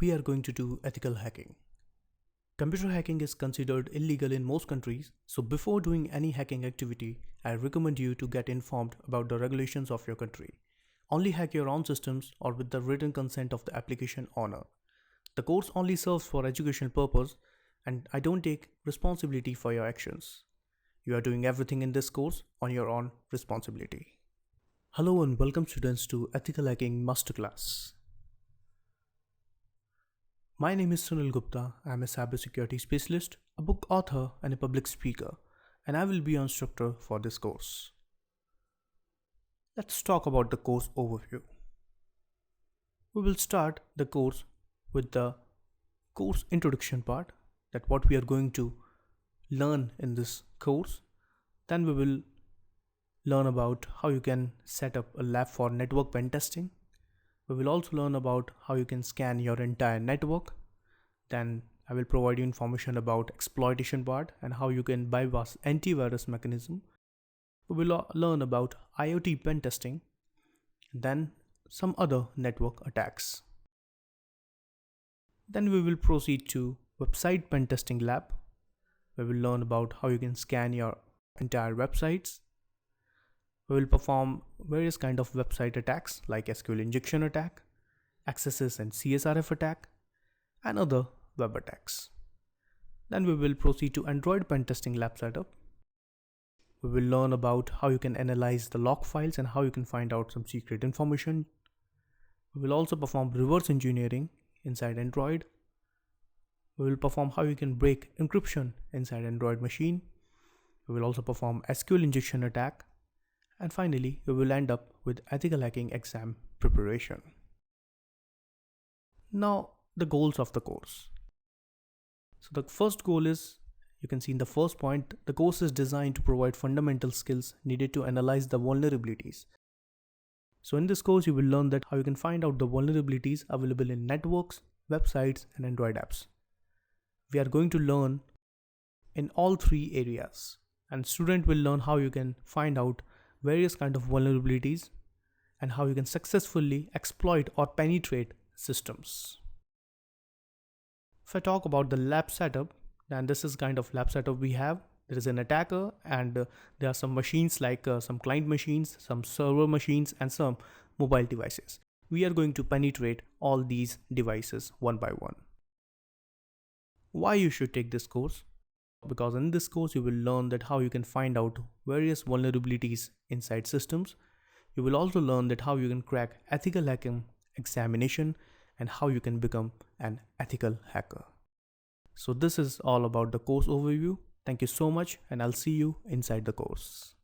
we are going to do ethical hacking. Computer hacking is considered illegal in most countries, so before doing any hacking activity, I recommend you to get informed about the regulations of your country. Only hack your own systems or with the written consent of the application owner. The course only serves for educational purpose and I don't take responsibility for your actions. You are doing everything in this course on your own responsibility. Hello and welcome students to Ethical Hacking Masterclass. My name is Sunil Gupta. I am a cybersecurity specialist, a book author and a public speaker, and I will be your instructor for this course. Let's talk about the course overview. We will start the course with the course introduction part, that what we are going to learn in this course. Then we will learn about how you can set up a lab for network pen testing. We will also learn about how you can scan your entire network. Then I will provide you information about exploitation part and how you can bypass antivirus mechanism. We will learn about IoT pen testing, then some other network attacks. Then we will proceed to website pen testing lab. We will learn about how you can scan your entire websites. We will perform various kind of website attacks like SQL injection attack, XSS and CSRF attack, and other web attacks. Then we will proceed to Android pen testing lab setup. We will learn about how you can analyze the log files and how you can find out some secret information. We will also perform reverse engineering inside Android. We will perform how you can break encryption inside Android machine. We will also perform SQL injection attack. And finally, we will end up with ethical hacking exam preparation. Now, the goals of the course. So the first goal is, you can see in the first point, the course is designed to provide fundamental skills needed to analyze the vulnerabilities. So in this course, you will learn that how you can find out the vulnerabilities available in networks, websites, and Android apps. We are going to learn in all three areas, and student will learn how you can find out various kind of vulnerabilities and how you can successfully exploit or penetrate systems. If I talk about the lab setup, then this is kind of lab setup we have. There is an attacker and there are some machines like some client machines, some server machines, and some mobile devices. We are going to penetrate all these devices one by one. Why you should take this course? Because in this course you will learn that how you can find out various vulnerabilities inside systems. You will also learn that how you can crack ethical hacking examination and how you can become an ethical hacker. So this is all about the course overview. Thank you so much and I'll see you inside the course.